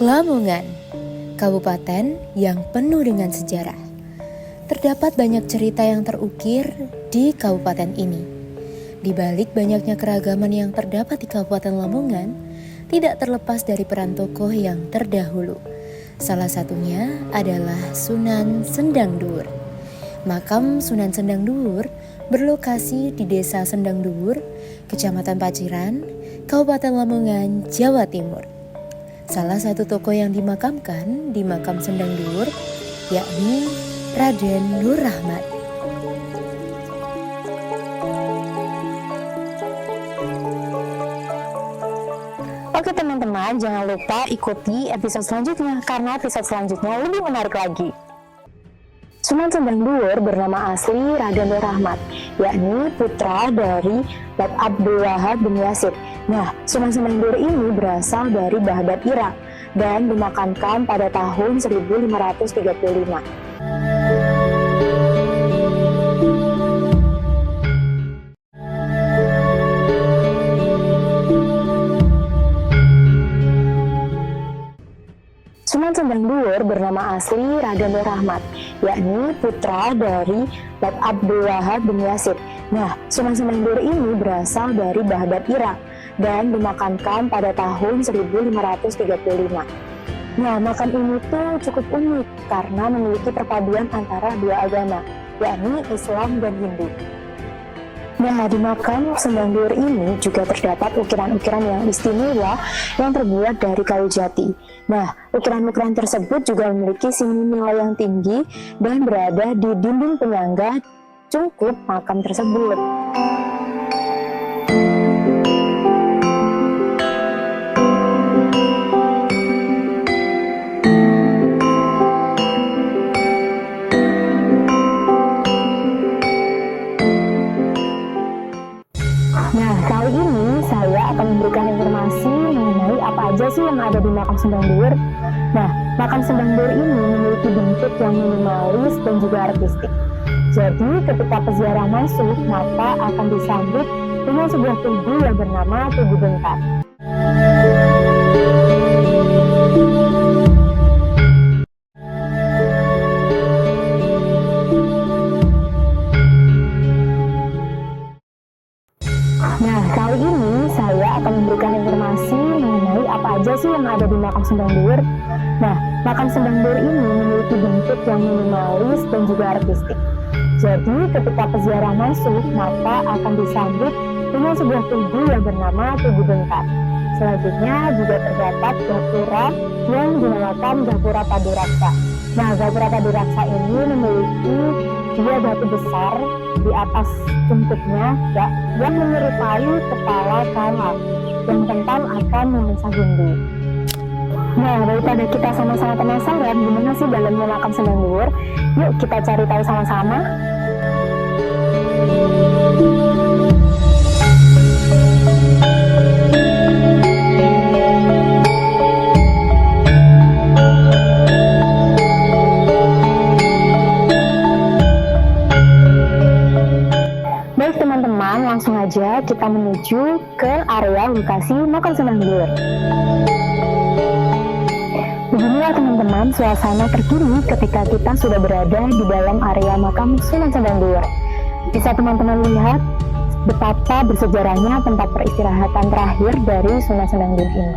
Lamongan, kabupaten yang penuh dengan sejarah. Terdapat banyak cerita yang terukir di kabupaten ini. Di balik banyaknya keragaman yang terdapat di Kabupaten Lamongan, tidak terlepas dari peran tokoh yang terdahulu. Salah satunya adalah Sunan Sendang Dhuwur. Makam Sunan Sendang Dhuwur berlokasi di Desa Sendang Dhuwur, Kecamatan Paciran, Kabupaten Lamongan, Jawa Timur. Salah satu tokoh yang dimakamkan di makam Sendang Dhuwur yakni Raden Nur Rahmat. Oke teman-teman, jangan lupa ikuti episode selanjutnya karena episode selanjutnya lebih menarik lagi. Sunan Sendang Dhuwur bernama asli Raden Nur Rahmat, yakni putra dari Lord Abdul Wahab bin Yazid. Nah, Sunan Sendang Dhuwur ini berasal dari Baghdad, Irak, dan dimakamkan pada tahun 1535. Sunan Sendang Dhuwur bernama asli Raden Nur Rahmat, yakni putra dari Lord Abdul Wahab bin Yazid. Nah, Sunan Sendang Dhuwur ini berasal dari Baghdad, Irak, dan dimakamkan pada tahun 1535. Nah, makam ini tuh cukup unik karena memiliki perpaduan antara dua agama, yakni Islam dan Hindu. Nah, di makam Sendang Dhuwur ini juga terdapat ukiran-ukiran yang istimewa yang terbuat dari kayu jati. Nah, ukiran-ukiran tersebut juga memiliki nilai yang tinggi dan berada di dinding penyangga cungkup makam tersebut. Nah, kali ini saya akan memberikan informasi mengenai apa aja sih yang ada di makam Sendang Dhuwur. Nah, makam Sendang Dhuwur ini memiliki bentuk yang minimalis dan juga artistik. Jadi, ketika peziarah masuk, maka akan disambut dengan sebuah tugu yang bernama Tugu Bengkak. Nah, kali ini saya akan memberikan informasi mengenai apa aja sih yang ada di makam Sendang Dhuwur. Nah, makam Sendang Dhuwur ini memiliki bentuk yang minimalis dan juga artistik. Jadi, ketika peziarah masuk, maka akan disambut dengan sebuah tugu yang bernama Tugu Bengkak. Selanjutnya juga terdapat gapura yang dinamakan Gapura Paduraksa. Nah, Gapura Paduraksa ini memiliki dua batu besar di atas cungkupnya yang menyerupai kepala kala yang kental akan memecah gundu. Nah, daripada kita sama-sama penasaran gimana sih dalamnya makam Sendang Dhuwur, yuk kita cari tahu sama-sama. Baik teman-teman, langsung aja kita menuju ke area lokasi makam Sendang Dhuwur. Beginilah teman-teman suasana terkini ketika kita sudah berada di dalam area makam Sunan Sendang Dhuwur. Bisa teman-teman lihat betapa bersejarahnya tempat peristirahatan terakhir dari Sunan Sendang Dhuwur ini.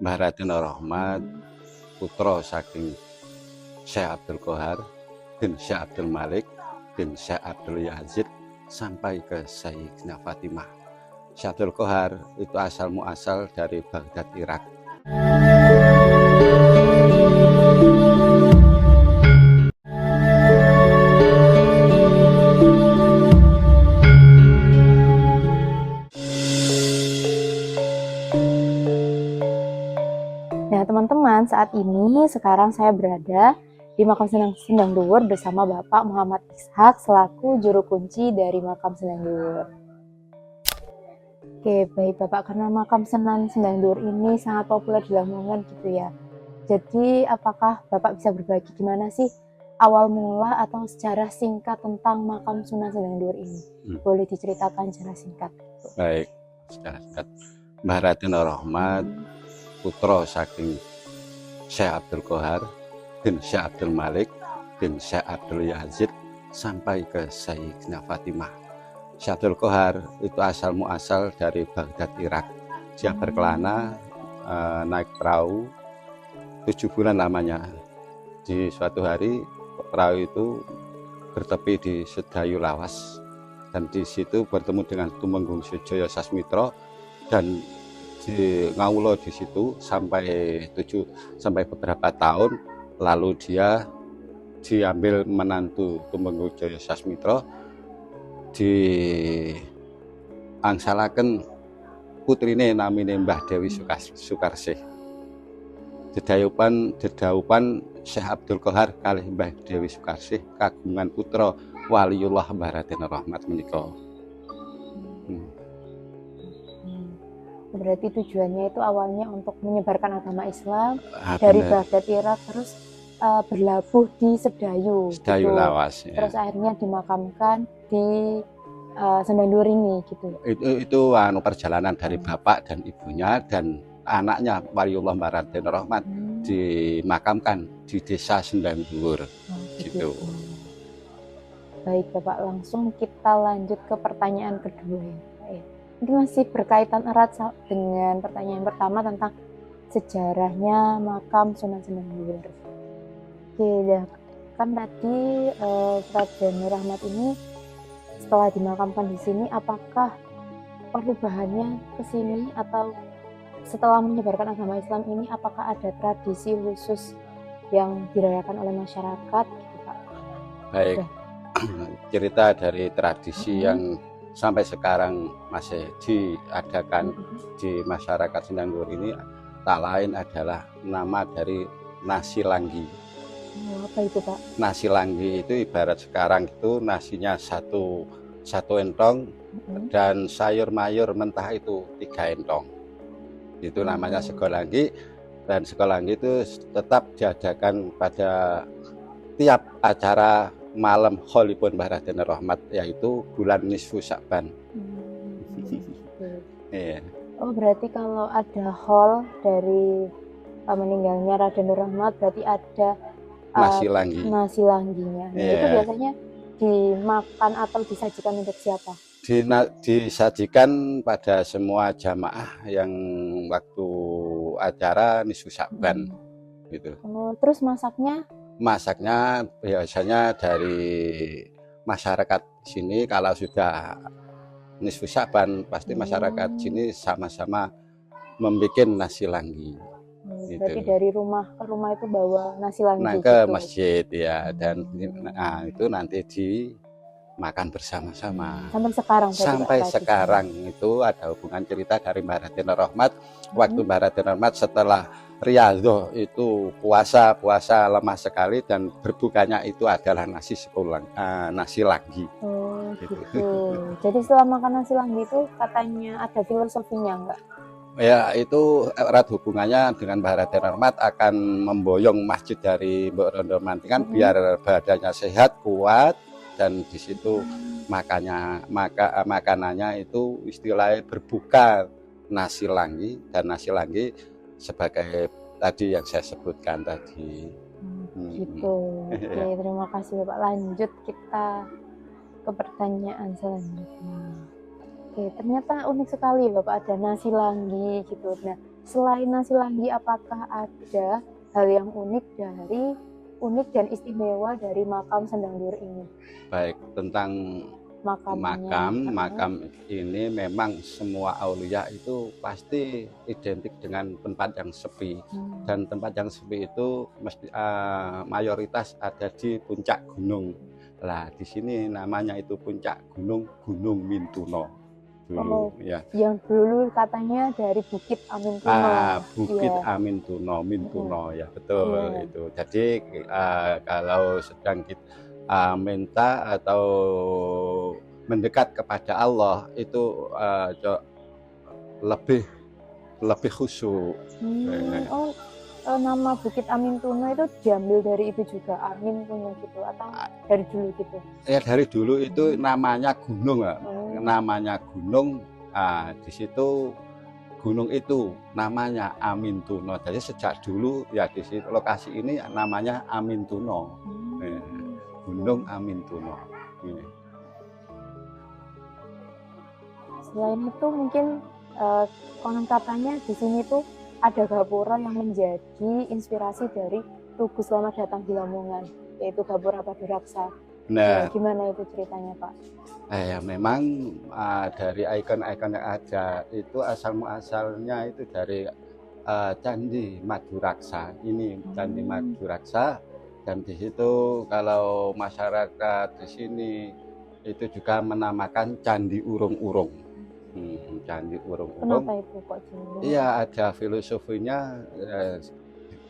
Mbah Raden Nur Rahmat, putra saking Syekh Abdul Qohar bin Syekh Abdul Malik bin Syekh Abdul Yazid sampai ke Sayyidatina Fatimah. Syekh Abdul Qohar itu asal muasal dari Baghdad, Irak. Nah teman-teman, saat ini sekarang saya berada di makam Sendang Dhuwur bersama Bapak Muhammad Ishak selaku juru kunci dari makam Sendang Dhuwur. Oke, baik Bapak, karena makam Sunan Sendang Dhuwur ini sangat populer di Lamongan gitu ya. Jadi apakah Bapak bisa berbagi gimana sih awal mula atau sejarah singkat tentang makam Sunan Sendang Dhuwur ini? Boleh diceritakan secara singkat? Baik, Mbah Raden Rahmat putra saking Syekh Abdul Qohar bin Syekh Abdul Malik bin Syekh Abdul Yazid sampai ke Sayyidatina Fatimah. Syekh Abdul Qohar itu asal muasal dari Baghdad, Irak. Dia berkelana naik perahu 7 bulan lamanya. Di suatu hari perahu itu bertepi di Sedayu Lawas, dan di situ bertemu dengan Tumenggung Sujoyo Sasmitra, dan di ngawulo di situ sampai beberapa tahun. Lalu dia diambil menantu Tumenggung Sujoyo Sasmitra, diangsalaken putrine namine Mbah Dewi Sukarsih. Dedaupan Syekh Abdul Qohar kalih Mbah Dewi Sukarsih kagungan putra Waliullah Mbah Raden Rahmat menika. Berarti tujuannya itu awalnya untuk menyebarkan agama Islam dari Baghdad, Irak, terus berlabuh di Sedayu gitu. Lawas ya. Terus akhirnya dimakamkan di Sendang Duur ini gitu. Itu perjalanan dari bapak dan ibunya, dan anaknya Waliullah Mbah Raden Rahmat dimakamkan di desa Sendang Duur gitu. Baik Bapak, langsung kita lanjut ke pertanyaan kedua ya. Ini masih berkaitan erat dengan pertanyaan pertama tentang sejarahnya makam Sunan Sendang Duur. Oke, kan tadi Raden Rahmat ini setelah dimakamkan di sini, apakah perubahannya ke sini atau setelah menyebarkan agama Islam ini, apakah ada tradisi khusus yang dirayakan oleh masyarakat gitu, Pak? Baik, cerita dari tradisi yang sampai sekarang masih diadakan di masyarakat Sendang Duur ini tak lain adalah nama dari nasi langgi. Apa itu Pak? Nasi langgi itu ibarat sekarang itu nasinya satu entong dan sayur mayur mentah itu 3 entong. Itu namanya sego langgi, dan sego langgi itu tetap diadakan pada tiap acara malam kholipun Mbah Raden Rahmat, yaitu bulan nisfu Sya'ban. Iya. Oh, berarti kalau ada haul dari meninggalnya Raden Rahmat berarti ada nasi langgi. Nasi langginya. Nah, itu biasanya dimakan atau disajikan untuk siapa? Disajikan pada semua jamaah yang waktu acara nisfu Sya'ban gitu. Oh, terus masaknya biasanya dari masyarakat sini. Kalau sudah nisfu Sya'ban pasti masyarakat sini sama-sama membuat nasi langgi. Berarti dari rumah ke rumah itu bawa nasi langgi ke gitu. masjid ya, dan itu nanti dimakan bersama-sama. Sampai sekarang itu ada hubungan cerita dari Mbah Raden Rahmat. Waktu Mbah Raden Rahmat setelah riyadhah itu puasa lemah sekali, dan berbukanya itu adalah nasi langgi. Oh gitu. Jadi setelah makan nasi langgi itu katanya ada filosofinya enggak? Ya, itu erat hubungannya dengan Mbah Raden Rahmat, akan memboyong masjid dari Mbok Rondo Mantingan biar badannya sehat, kuat, dan di situ makanannya itu istilahnya berbuka nasi langgi, dan nasi langgi sebagai tadi yang saya sebutkan tadi. Gitu. Oke, terima kasih Bapak. Lanjut kita ke pertanyaan selanjutnya. Oke, ternyata unik sekali Bapak, ada nasi langgi gitu. Nah, selain nasi langgi, apakah ada hal yang unik dan istimewa dari makam Sendang Duur ini? Baik, tentang makam ini memang semua aulia itu pasti identik dengan tempat yang sepi, dan tempat yang sepi itu mesti mayoritas ada di puncak gunung. Lah di sini namanya itu puncak Gunung Mintuno. Dulu, ya. Yang dulu katanya dari Bukit Amintuno. Bukit Amintuno, Mintuno ya, betul itu. Jadi kalau sedang kita minta atau mendekat kepada Allah itu lebih khusyuk. Nama Bukit Amintuno itu diambil dari itu juga, Amintuno gitu, atau dari dulu gitu? Ya dari dulu itu namanya gunung, namanya gunung Nah, di situ gunung itu namanya Amintuno. Jadi sejak dulu ya di situ lokasi ini namanya Amintuno. Gunung Amintuno. Ini. Selain itu mungkin konon katanya di sini tuh ada gapura yang menjadi inspirasi dari Tugu Selamat Datang di Lamongan, yaitu Gapura Paduraksa. Nah, Gimana itu ceritanya, Pak? ya memang dari ikon-ikon yang ada itu asal muasalnya itu dari Candi Maduraksa. Ini Candi Maduraksa, dan di situ kalau masyarakat di sini itu juga menamakan Candi Urung-Urung. Candi Urung-Urung. Kenapa itu kok Candi? Iya, ada filosofinya.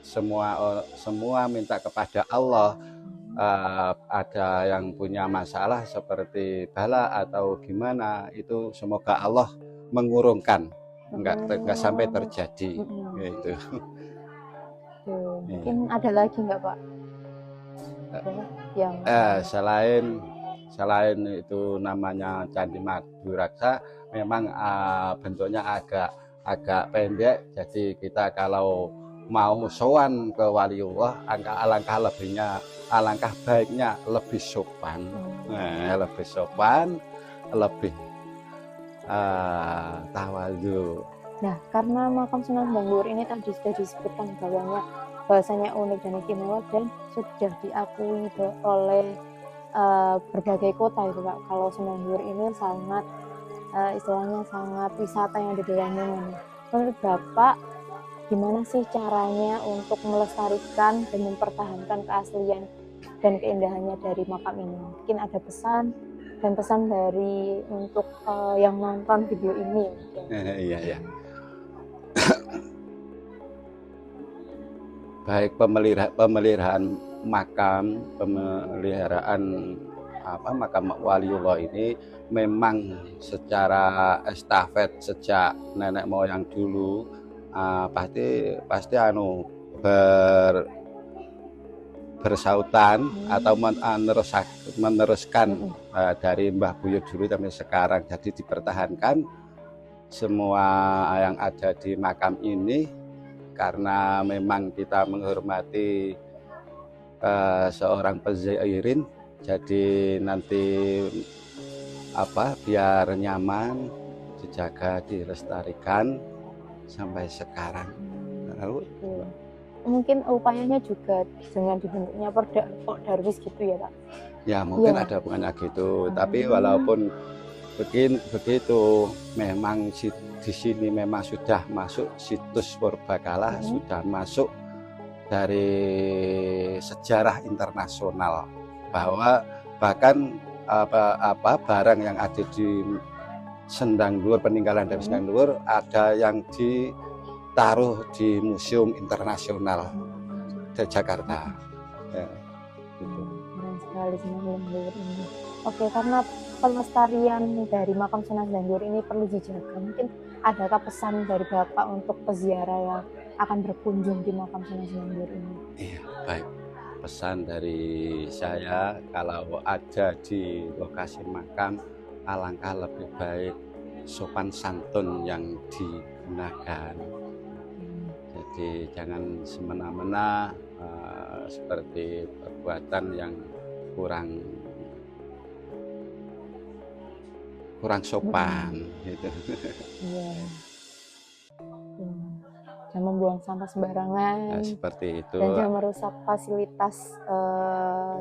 Semua minta kepada Allah. Ada yang punya masalah seperti bala atau gimana, itu semoga Allah mengurungkan, enggak sampai terjadi gitu. Mungkin ada lagi enggak, Pak? Yang selain itu namanya Candi Maduraksa, memang bentuknya agak pendek, jadi kita kalau mau sowan ke waliullah alangkah baiknya lebih sopan. Lebih sopan, lebih tawadhu. Nah, karena makam Sunan Sendangdur ini tadi sudah disebutkan bahwasanya unik dan istimewa dan sudah diakui oleh berbagai kota itu, Pak. Kalau Sendangdur ini sangat istilahnya sangat wisata yang ada di Lamongan. Menurut Bapak, gimana sih caranya untuk melestarikan dan mempertahankan keaslian dan keindahannya dari makam ini? Mungkin ada pesan dari untuk yang nonton video ini. Iya. Baik pemeliharaan makam, makam waliullah ini memang secara estafet sejak nenek moyang dulu pasti bersautan atau meneruskan dari Mbah Buyut dulu sampai sekarang. Jadi dipertahankan semua yang ada di makam ini karena memang kita menghormati seorang penzairin. Jadi nanti biar nyaman, dijaga, dilestarikan sampai sekarang. Lalu mungkin upayanya juga dengan dibentuknya Pok Darwis gitu ya, Pak? Ya mungkin ada hubungannya gitu. Tapi walaupun begitu, memang di sini memang sudah masuk situs purbakala, sudah masuk dari sejarah internasional, bahwa bahkan barang yang ada di Sendangdur, peninggalan dari Sendangdur, ada yang ditaruh di Museum Internasional di Jakarta. Ya, gitu. Keren sekali Sendangdur ini. Oke, karena pelestarian dari makam Sunan Sendangdur ini perlu dijaga. Mungkin adakah pesan dari Bapak untuk peziarah yang akan berkunjung di makam Sunan Sendangdur ini? Iya, baik. Pesan dari saya, kalau ada di lokasi makam, alangkah lebih baik sopan santun yang digunakan. Jadi jangan semena-mena seperti perbuatan yang kurang sopan gitu. Iya. Jangan membuang sampah sembarangan. Seperti itu. Dan jangan merusak fasilitas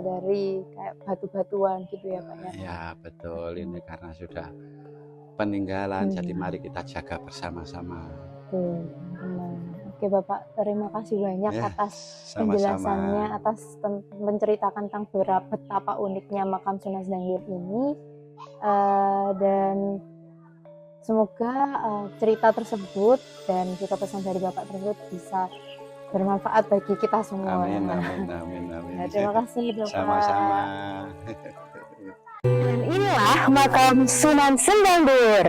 dari kayak batu-batuan gitu ya, Pak ya. Ya betul, ini karena sudah peninggalan, jadi mari kita jaga bersama-sama. Oke Bapak, terima kasih banyak atas penjelasannya, atas menceritakan tentang betapa uniknya makam Sunan Sendangdur ini, dan semoga cerita tersebut dan juga pesan dari Bapak tersebut bisa bermanfaat bagi kita semua. Amin. Ya, terima kasih Bapak. Sama-sama. Dan inilah makam Sunan Sendangdur.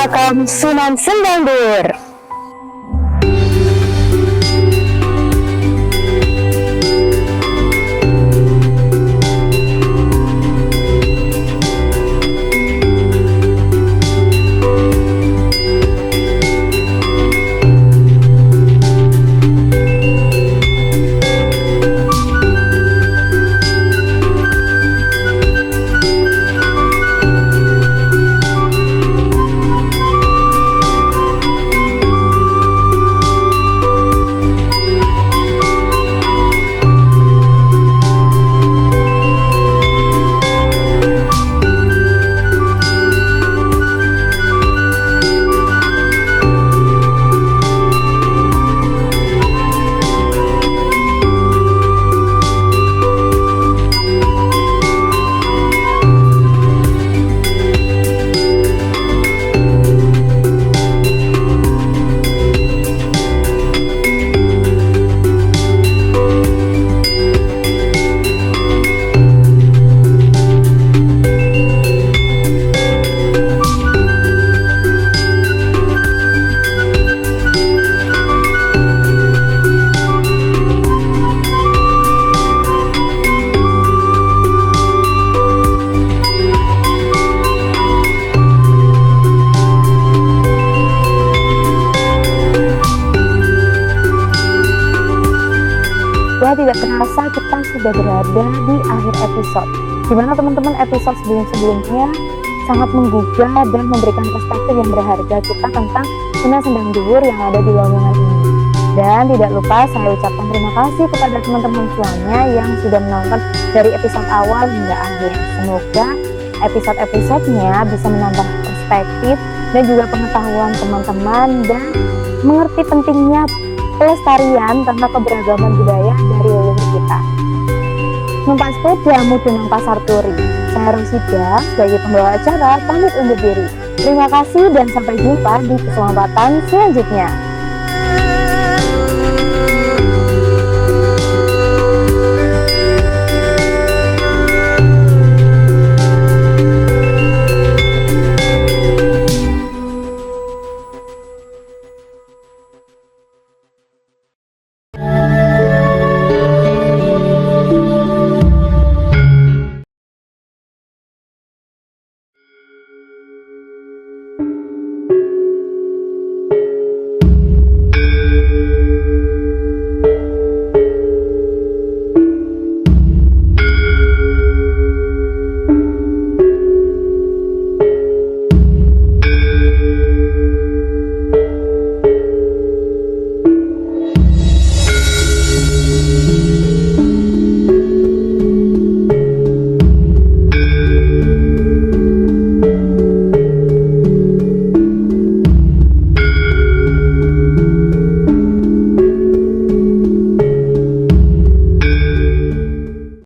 Makam Sunan Sendangdur. Ya, tidak terasa kita sudah berada di akhir episode, dimana teman-teman episode sebelum-sebelumnya sangat menggugah dan memberikan perspektif yang berharga kita tentang Sunan Sendangdur yang ada di Lamongan ini. Dan tidak lupa saya ucapkan terima kasih kepada teman-teman semuanya yang sudah menonton dari episode awal hingga akhir. Semoga episode-episodenya bisa menambah perspektif dan juga pengetahuan teman-teman dan mengerti pentingnya pelestarian tentang keberagaman budaya dari leluhur kita. Numpak sepeda Mudunang Pasar Turi. Saya Rosida sebagai pembawa acara pamit undur diri. Terima kasih dan sampai jumpa di kesempatan selanjutnya.